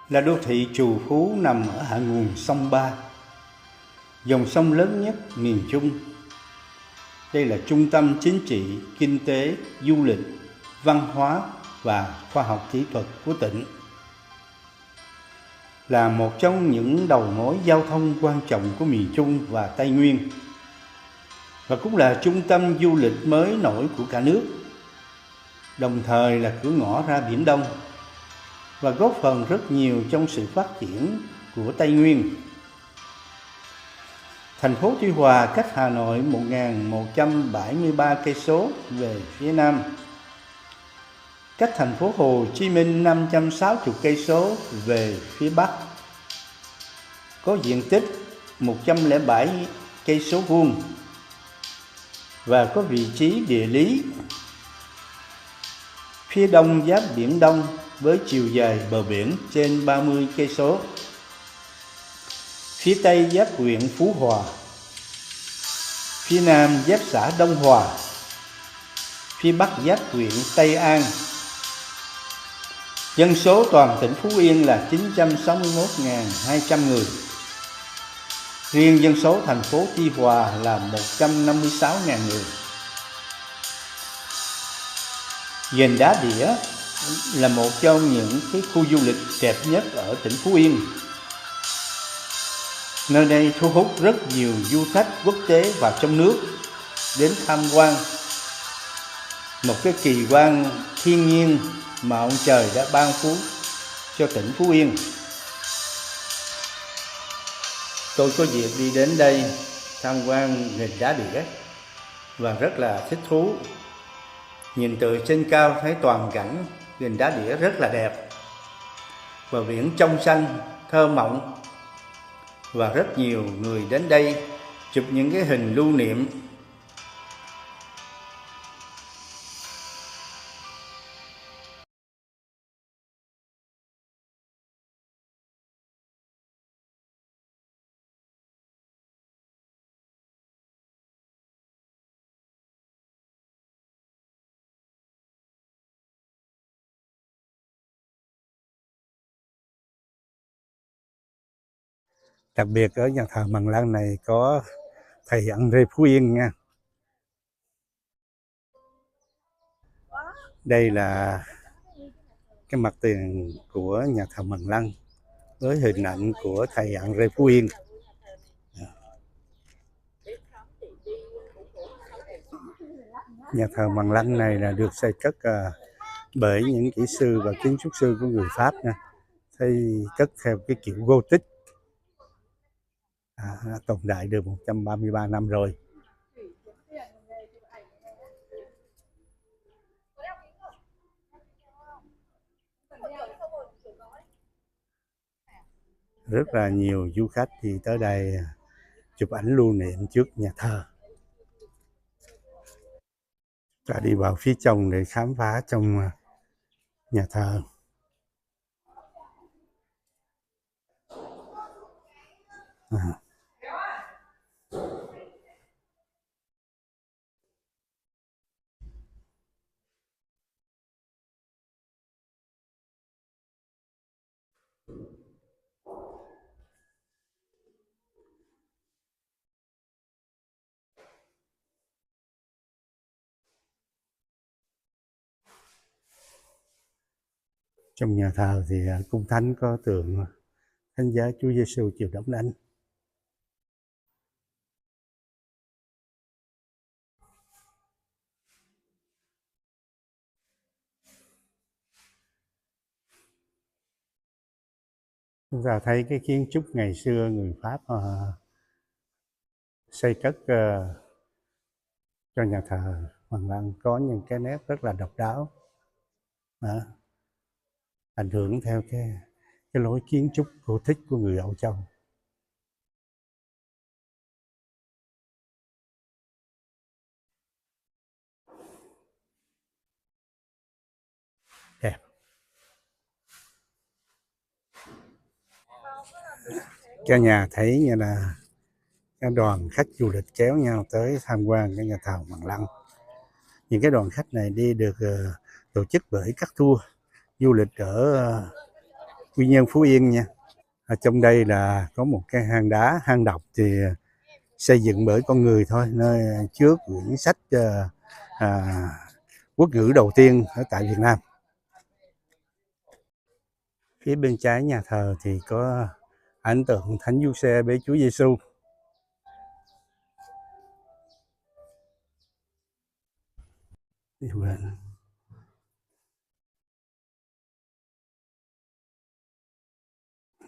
là đô thị trù phú nằm ở hạ nguồn sông Ba, dòng sông lớn nhất miền Trung. Đây là trung tâm chính trị, kinh tế, du lịch, văn hóa và khoa học kỹ thuật của tỉnh. Là một trong những đầu mối giao thông quan trọng của miền Trung và Tây Nguyên, và cũng là trung tâm du lịch mới nổi của cả nước, đồng thời là cửa ngõ ra Biển Đông và góp phần rất nhiều trong sự phát triển của Tây Nguyên. Thành phố Tuy Hòa cách Hà Nội 1.173 cây số về phía nam, cách thành phố Hồ Chí Minh 560 cây số về phía bắc. Có diện tích 107 cây số vuông và có vị trí địa lý phía đông giáp Biển Đông với chiều dài bờ biển trên 30 cây số. Phía tây giáp huyện Phú Hòa, phía nam giáp xã Đông Hòa, phía bắc giáp huyện Tây An. Dân số toàn tỉnh Phú Yên là 961.200 người. Riêng dân số thành phố Tuy Hòa là 156.000 người. Ghềnh Đá Đĩa là một trong những cái khu du lịch đẹp nhất ở tỉnh Phú Yên. Nơi đây thu hút rất nhiều du khách quốc tế và trong nước đến tham quan một cái kỳ quan thiên nhiên mà ông trời đã ban phú cho tỉnh Phú Yên. Tôi có dịp đi đến đây tham quan Ghềnh Đá Đĩa và rất là thích thú. Nhìn từ trên cao thấy toàn cảnh Ghềnh Đá Đĩa rất là đẹp, và biển trong xanh thơ mộng, và rất nhiều người đến đây chụp những cái hình lưu niệm. Đặc biệt ở nhà thờ Mằng Lăng này có thầy Andre Phú Yên nha. Đây là cái mặt tiền của nhà thờ Mằng Lăng với hình ảnh của thầy Andre Phú Yên. Nhà thờ Mằng Lăng này là được xây cất bởi những kỹ sư và kiến trúc sư của người Pháp nha. Xây cất theo cái kiểu Gothic, tồn tại được 133 năm rồi. Rất là nhiều du khách thì tới đây chụp ảnh lưu niệm trước nhà thờ. Ta đi vào phía trong để khám phá trong nhà thờ. Trong nhà thờ thì cung thánh có tượng Thánh giá Chúa Giêsu chịu đóng đảnh. Chúng ta thấy cái kiến trúc ngày xưa người Pháp xây cất cho nhà thờ Mằng Lăng có những cái nét rất là độc đáo, ảnh hưởng theo cái lối kiến trúc Gothic của người Âu Châu. Đẹp. Cả nhà thấy như là cái đoàn khách du lịch kéo nhau tới tham quan cái nhà thờ Mằng Lăng. Những cái đoàn khách này đi được tổ chức bởi các tour du lịch ở Quy Nhơn, Phú Yên nha. Ở trong đây là có một cái hang đá, hang độc thì xây dựng bởi con người thôi, nơi chứa quyển sách à, quốc ngữ đầu tiên ở tại Việt Nam. Phía bên trái nhà thờ thì có ảnh tượng Thánh Giuse bế Chúa Giêsu.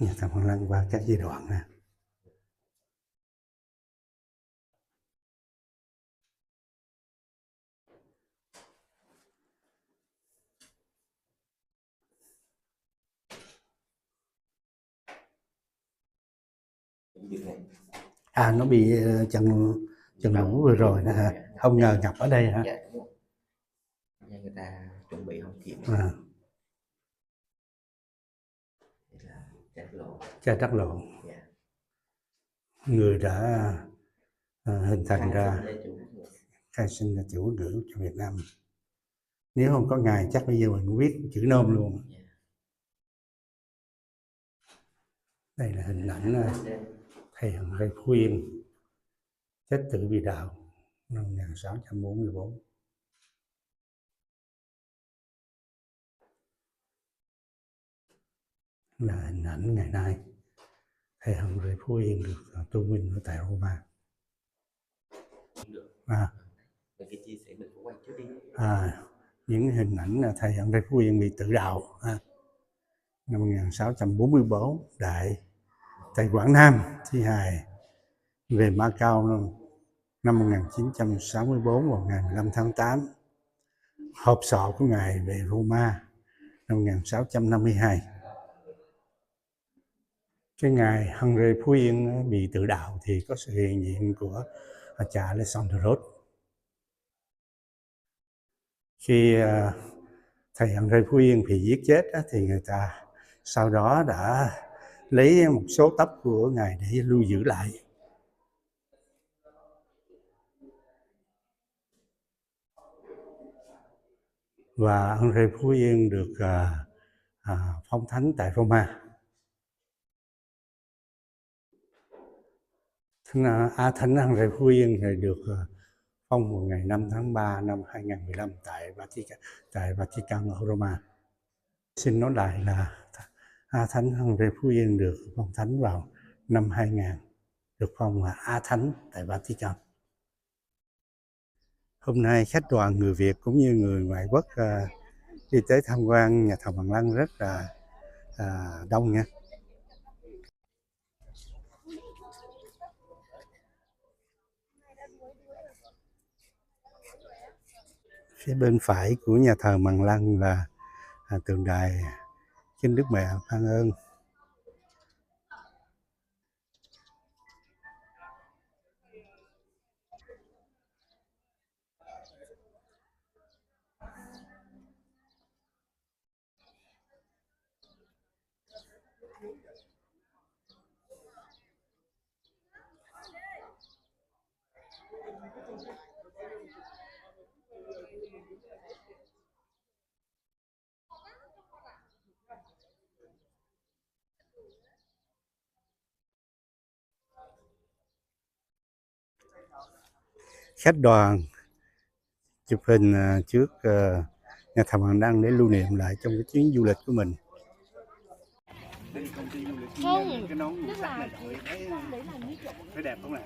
Nhà thờ Hoàng Lăng qua các giai đoạn nè. Nó bị trận lũ vừa rồi nè hả? Không ngờ ngập ở đây hả? Người ta chuẩn bị không kịp. Cha Trắc Lộ, người đã hình thành ra khai sinh ra chữ quốc ngữ cho Việt Nam. Nếu không có ngài chắc bây giờ mình viết chữ nôm luôn. Đây là hình ảnh thầy Hằng Rây Phú Yên chết tử vì đạo năm 1644. Là hình ảnh ngày nay thầy Hằng Rây Phú Yên được tôn vinh ở tại Roma. Những hình ảnh là thầy Hằng Rây Phú Yên bị tự đạo năm 1644 tại Quảng Nam, thi hài về Macau năm 1964 vào ngày 15 tháng 8. Hộp sọ của ngài về Roma năm 1652. Cái ngày Henry Phú Yên bị tự đạo thì có sự hiện diện của cha Alexander Rốt. Khi thầy Henry Phú Yên bị giết chết thì người ta sau đó đã lấy một số tóc của ngài để lưu giữ lại. Và Henry Phú Yên được phong thánh tại Roma. Thánh Henry Phú Yên thì được phong vào ngày 5 tháng 3 năm 2015 tại Vatican ở Roma. Xin nói lại là Thánh Henry Phú Yên được phong thánh vào năm 2000, được phong là A Thánh tại Vatican. Hôm nay khách đoàn người Việt cũng như người ngoại quốc đi tới tham quan nhà thờ Hoàng Lăng rất là đông nha. Phía bên phải của nhà thờ Hoàng Lăng là tượng đài Kinh Đức Mẹ Ban Ơn. Khách đoàn chụp hình trước nhà thờ Hoàng Lăng để lưu niệm lại trong cái chuyến du lịch của mình. Không, cái nón màu sắc này trời thấy đẹp không này?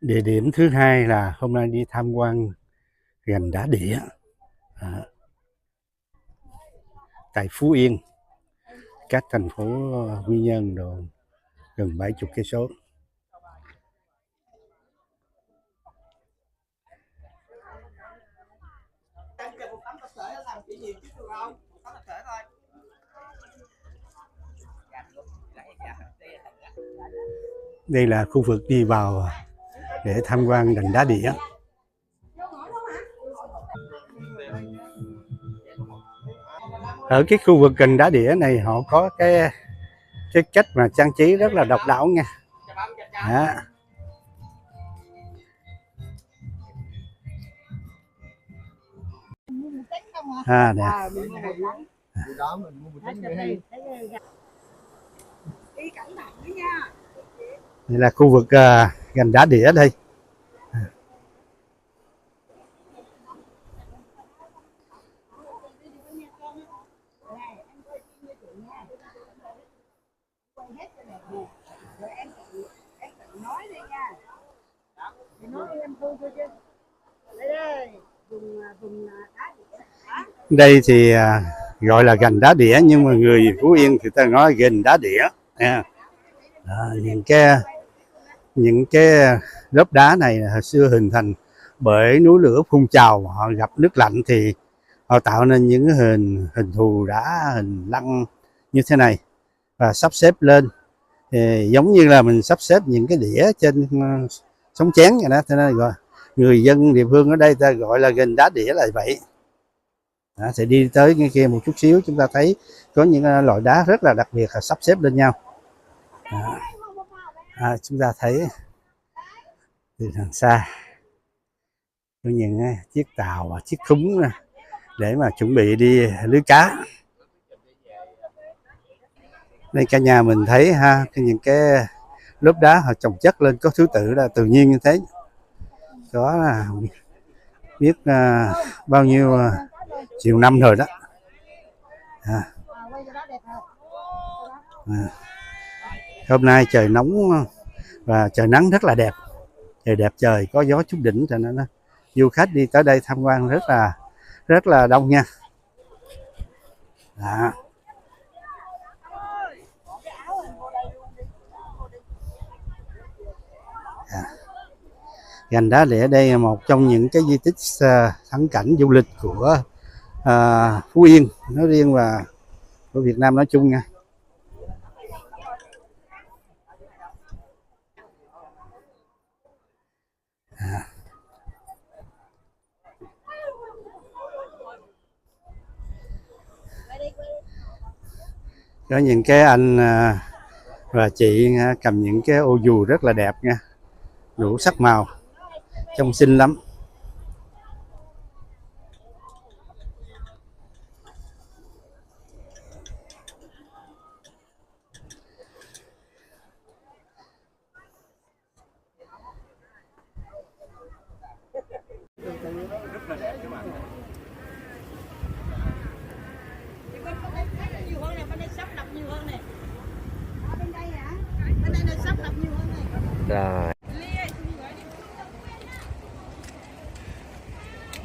Địa điểm thứ hai là hôm nay đi tham quan gành đá đĩa tại Phú Yên, cách thành phố Quy Nhơn độ gần 70 cây số. Đây là khu vực đi vào để tham quan gành đá đĩa. Ở cái khu vực gành đá đĩa này họ có cái cách mà trang trí rất là độc đáo nha. nè. Đây là khu vực gành đá đĩa đây. Đây thì gọi là gành đá đĩa, nhưng mà người Phú Yên thì ta nói gành đá đĩa nha. Những cái lớp đá này hồi xưa hình thành bởi núi lửa phun trào, họ gặp nước lạnh thì họ tạo nên những hình thù đá, hình lăng như thế này và sắp xếp lên thì giống như là mình sắp xếp những cái đĩa trên sống chén vậy đó. Thế nên gọi người dân địa phương ở đây ta gọi là gành đá đĩa là vậy. Đó, sẽ đi tới ngay kia một chút xíu chúng ta thấy có những loại đá rất là đặc biệt là sắp xếp lên nhau. Chúng ta thấy từ đằng xa có những chiếc tàu và chiếc thúng để mà chuẩn bị đi lưới cá. Đây cả nhà mình thấy những cái lớp đá họ chồng chất lên có thứ tự là tự nhiên như thế. Có biết bao nhiêu triệu năm rồi đó. Hôm nay trời nóng và trời nắng rất là đẹp. Trời đẹp, trời có gió chút đỉnh, cho nên du khách đi tới đây tham quan rất là đông nha. Đó. Gành đá đĩa đây là một trong những cái di tích thắng cảnh du lịch của Phú Yên nói riêng và của Việt Nam nói chung nha. Có những cái anh và chị cầm những cái ô dù rất là đẹp nha, đủ sắc màu, trông xinh lắm. Rồi.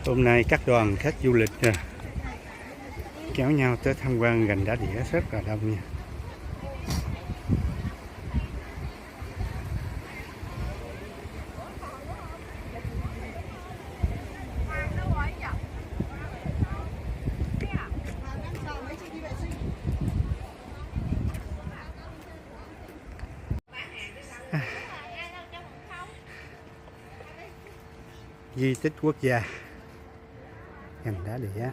Hôm nay các đoàn khách du lịch kéo nhau tới tham quan gành đá đĩa rất là đông nha. Di tích quốc gia gành đá đĩa.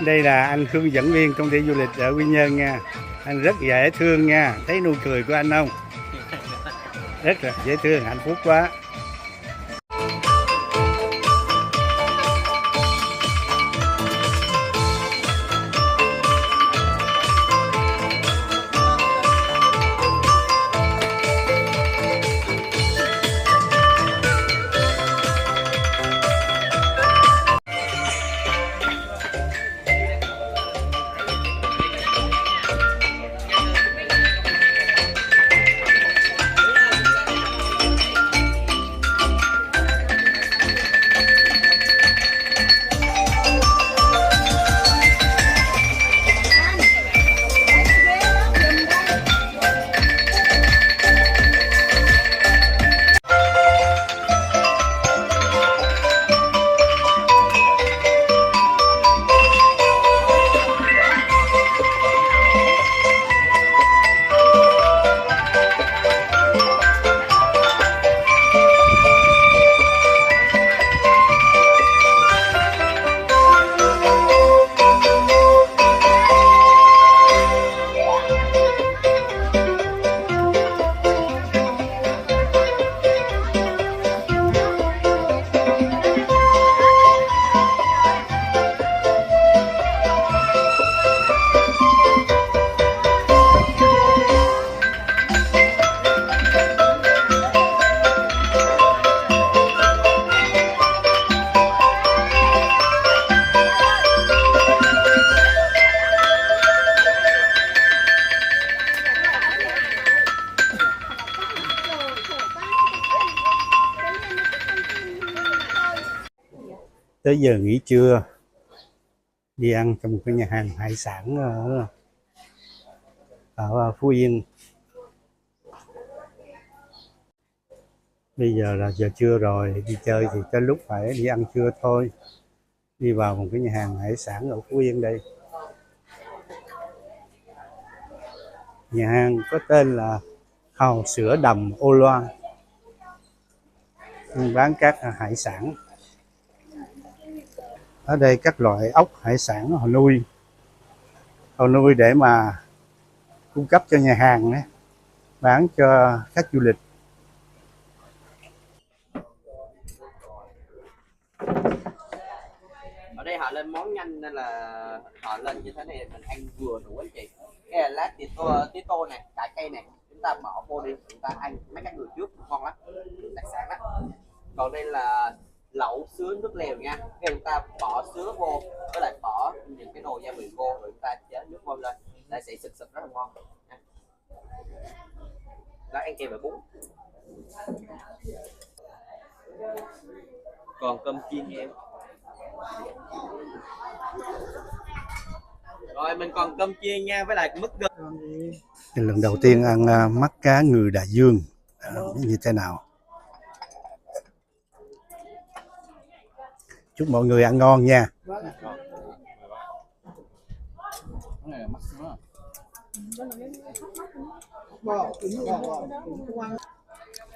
Đây là anh hướng dẫn viên công ty du lịch ở Quy Nhơn nha. Anh rất dễ thương nha, thấy nụ cười của anh không? Rất là dễ thương, hạnh phúc quá. Tới giờ nghỉ trưa đi ăn trong một cái nhà hàng hải sản ở Phú Yên. Bây giờ là giờ trưa rồi, đi chơi thì tới lúc phải đi ăn trưa thôi. Đi vào một cái nhà hàng hải sản ở Phú Yên đây. Nhà hàng có tên là Hàu Sữa Đầm Âu Loan, bán các hải sản. Ở đây các loại ốc hải sản họ nuôi để mà cung cấp cho nhà hàng đấy, bán cho khách du lịch. Ở đây họ lên món nhanh nên là họ lên như thế này mình ăn vừa đủ anh chị. Cái là lát tía tô này, cải cây này, chúng ta bỏ vô đi, chúng ta ăn mấy cái người trước ngon lắm, đặc sản lắm. Còn đây là lẩu sứa nước lèo nha, cái chúng ta bỏ sứa vô với lại bỏ những cái đồ gia vị vô rồi chúng ta chế nước môi lên, đây sẽ sực sực rất là ngon. Đó, ăn kèm với bún. Còn cơm chiên em. Rồi mình còn cơm chiên nha, với lại mứt gừng. Lần đầu tiên ăn mắt cá ngừ đại dương như thế nào. Chúc mọi người ăn ngon nha.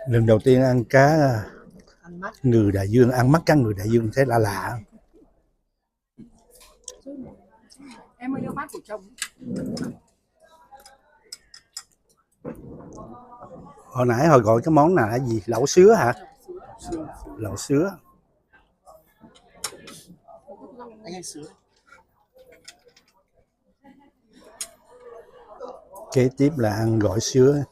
Lần đầu tiên ăn cá ngừ đại dương, ăn mắt cá ngừ đại dương thấy lạ lạ. Em ơi, đưa bát của chồng. Hồi nãy họ gọi cái món nào là gì? Lẩu sứa hả? Lẩu sứa. Anh ăn sứa. Kế tiếp là ăn gỏi sứa.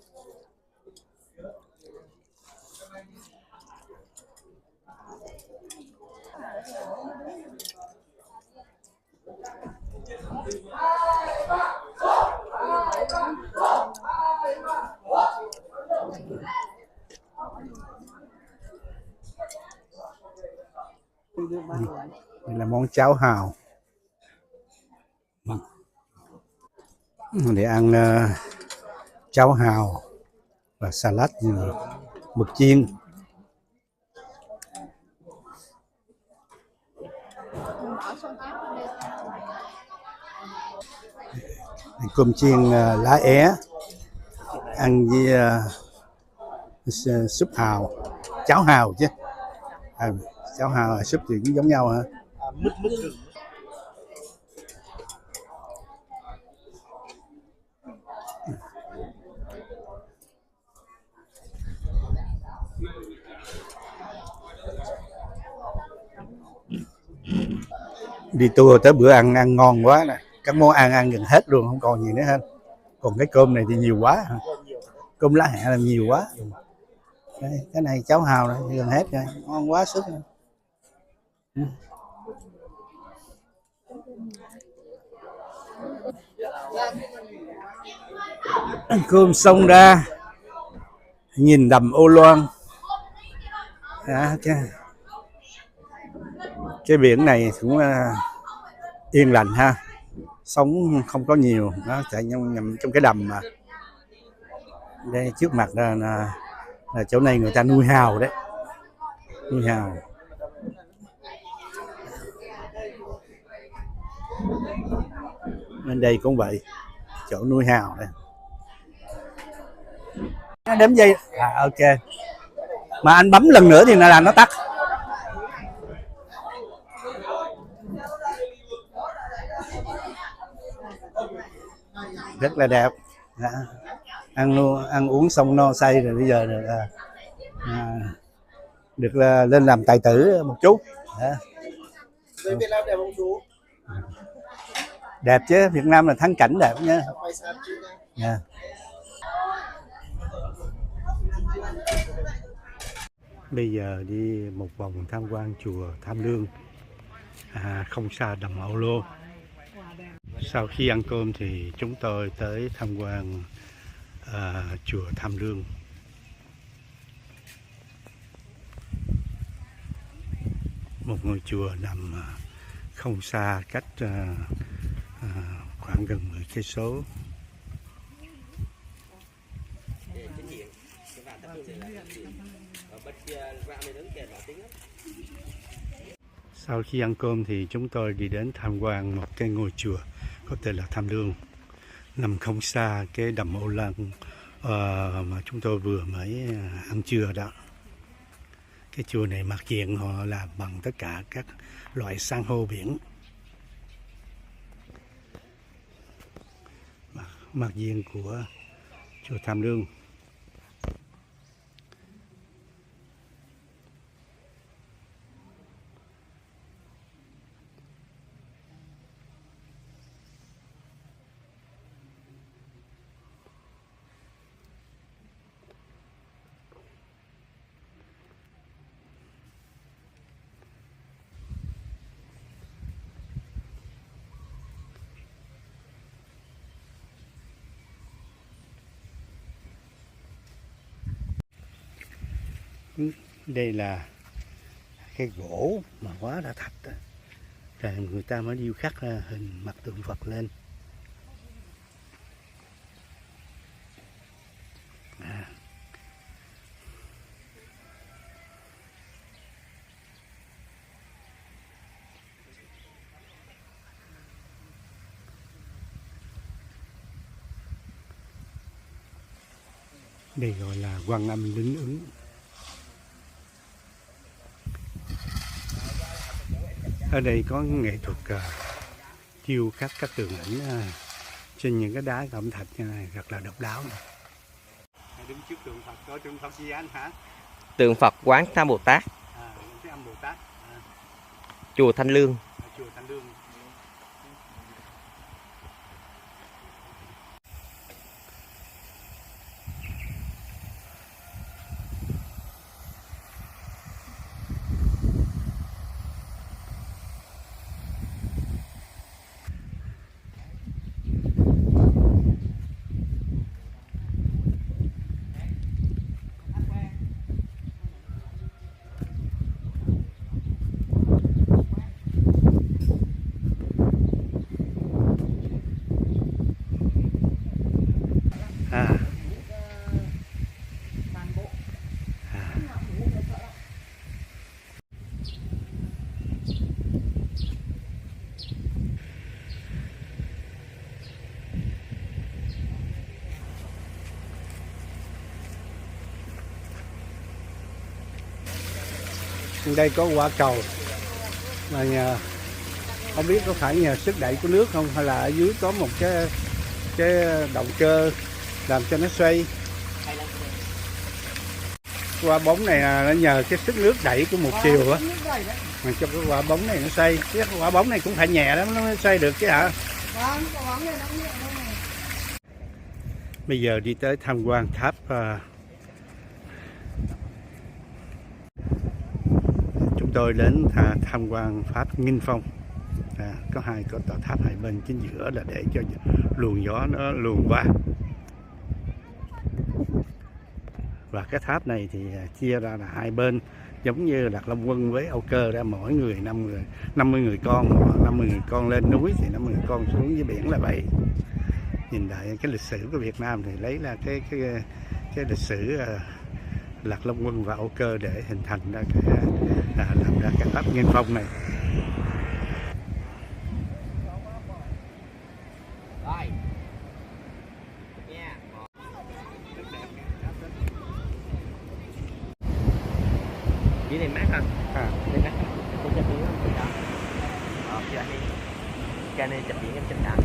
Đây là món cháo hàu. Để ăn cháo hàu và salad mực chiên. Cơm chiên lá é ăn với súp hàu, cháo hàu chứ. Cháo hàu và súp thì cũng giống nhau hả? Mứt gừng. Đi tour tới bữa ăn ngon quá nè, các món ăn gần hết luôn, không còn gì nữa hết. Còn cái cơm này thì nhiều quá, cơm lá hẹ là nhiều quá. Đây, cái này cháo hàu này gần hết rồi, ngon quá sức. Cơm xong ra nhìn đầm Âu Loan. Cái biển này cũng yên lành ha, sóng không có nhiều, nó chạy nhầm trong cái đầm mà. Đây trước mặt là chỗ này người ta nuôi hào đấy, nuôi hào. Bên đây cũng vậy, chỗ nuôi hào đây. Nó đếm dây, ok. Mà anh bấm lần nữa thì là nó tắt. Rất là đẹp. Ăn uống xong no say rồi, bây giờ được lên làm tài tử một chút. Việt Nam đẹp không chú? Đẹp chứ, Việt Nam là thắng cảnh đẹp nhá. Yeah. Bây giờ đi một vòng tham quan chùa Tham Lương, không xa đầm Âu Lô. Sau khi ăn cơm thì chúng tôi tới tham quan chùa Tham Lương. một ngôi chùa nằm không xa, cách khoảng gần 10 cây số. Sau khi ăn cơm thì chúng tôi đi đến tham quan một cái ngôi chùa có tên là Tham Lương, nằm không xa cái đầm Ô Lân mà chúng tôi vừa mới ăn trưa đó. Cái chùa này mặt diện họ làm bằng tất cả các loại san hô biển. Mặt diện của chùa Tham Lương. Đây là cái gỗ mà hóa ra thạch đó. Rồi người ta mới điêu khắc hình mặt tượng Phật lên. Đây gọi là Quan Âm Linh Ứng. Ở đây có nghệ thuật chiêu khắc các tường ảnh trên những cái đá cẩm thạch như này, rất là độc đáo. Đứng trước tượng Phật, có tượng Phật gì anh hả? Tượng Phật Quán Tham Bồ Tát. Cái âm Bồ Tát. Chùa Thanh Lương. Chùa Thanh Lương. Đây có quả cầu mà không biết có phải nhờ sức đẩy của nước không, hay là ở dưới có một cái động cơ làm cho nó xoay. Quả bóng này là nó nhờ cái sức nước đẩy của một chiều á, mà cho cái quả bóng này nó xoay. Cái quả bóng này cũng phải nhẹ lắm nó mới xoay được chứ hả? Bây giờ đi tới tham quan tháp chúng tôi đến tham quan tháp Nghinh Phong. Có tòa tháp hai bên, chính giữa là để cho luồng gió nó luồn qua. Và cái tháp này thì chia ra là hai bên, giống như Lạc Long Quân với Âu Cơ ra, mỗi người 50 người con, 50 người con lên núi thì 50 người con xuống dưới biển là vậy. Nhìn lại cái lịch sử của Việt Nam thì lấy là cái lịch sử Lạc Long Quân và Âu Cơ để hình thành ra làm ra cái tháp Nghinh Phong này. Dưới này mát hả? Đây mát. Tôi chụp biển không? Đó. Giờ đi. Ca này chụp biển em chụp đã.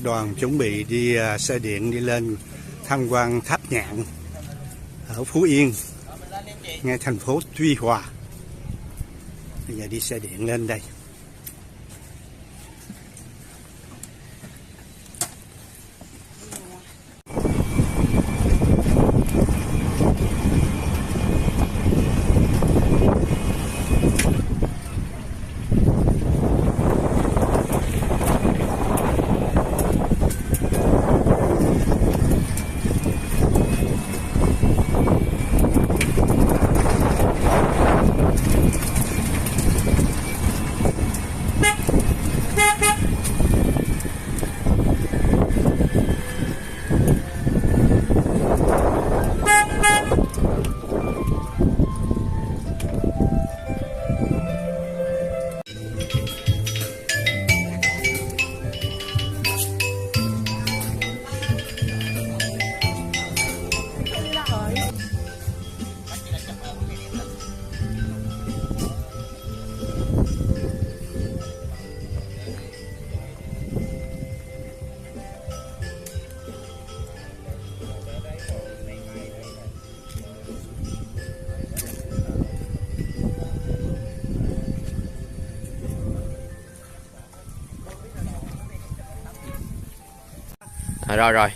đoàn chuẩn bị đi xe điện đi lên tham quan tháp Nhạn ở Phú Yên, ngay thành phố Tuy Hòa. Bây giờ đi xe điện lên đây. Rồi.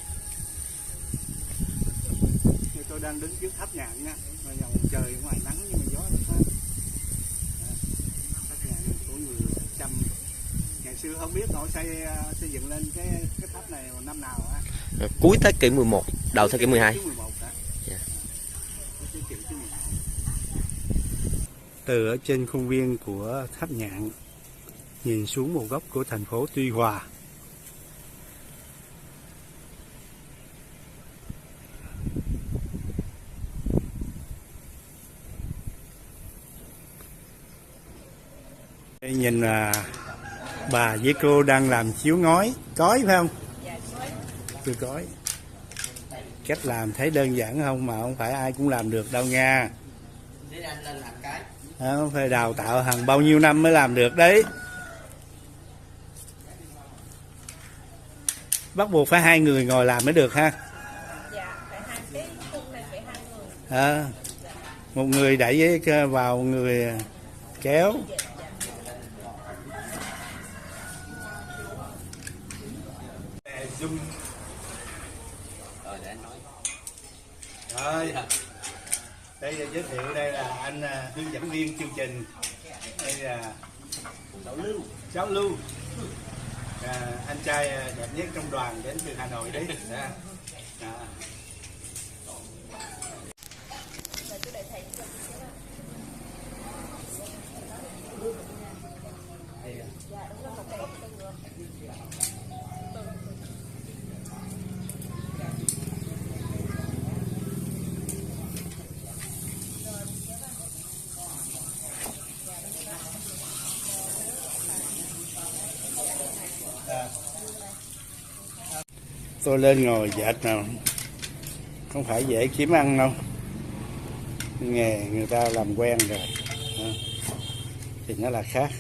Tôi đang đứng trước tháp Nhạn nha, mà dòng trời ngoài nắng nhưng mà gió rất phát. Tháp Nhạn của người Chăm. Ngày xưa không biết họ xây dựng lên cái tháp này vào năm nào á? Cuối thế kỷ 11, đầu thế kỷ 12. Yeah. Từ ở trên khuôn viên của tháp Nhạn nhìn xuống một góc của thành phố Tuy Hòa. Nhìn bà với cô đang làm chiếu ngói, cói phải không? Chiếu cói. Cách làm thấy đơn giản không, mà không phải ai cũng làm được đâu nha. Không phải đào tạo hàng bao nhiêu năm mới làm được đấy. Bắt buộc phải 2 người ngồi làm mới được ha. Một người đẩy vào, một người kéo. Rồi, đây là giới thiệu, đây là anh hướng dẫn viên chương trình, đây là Cháu Lưu, anh trai đẹp nhất trong đoàn đến từ Hà Nội đấy. Tôi lên ngồi dệt nào không phải dễ kiếm ăn đâu, nghề người ta làm quen rồi thì nó là khác.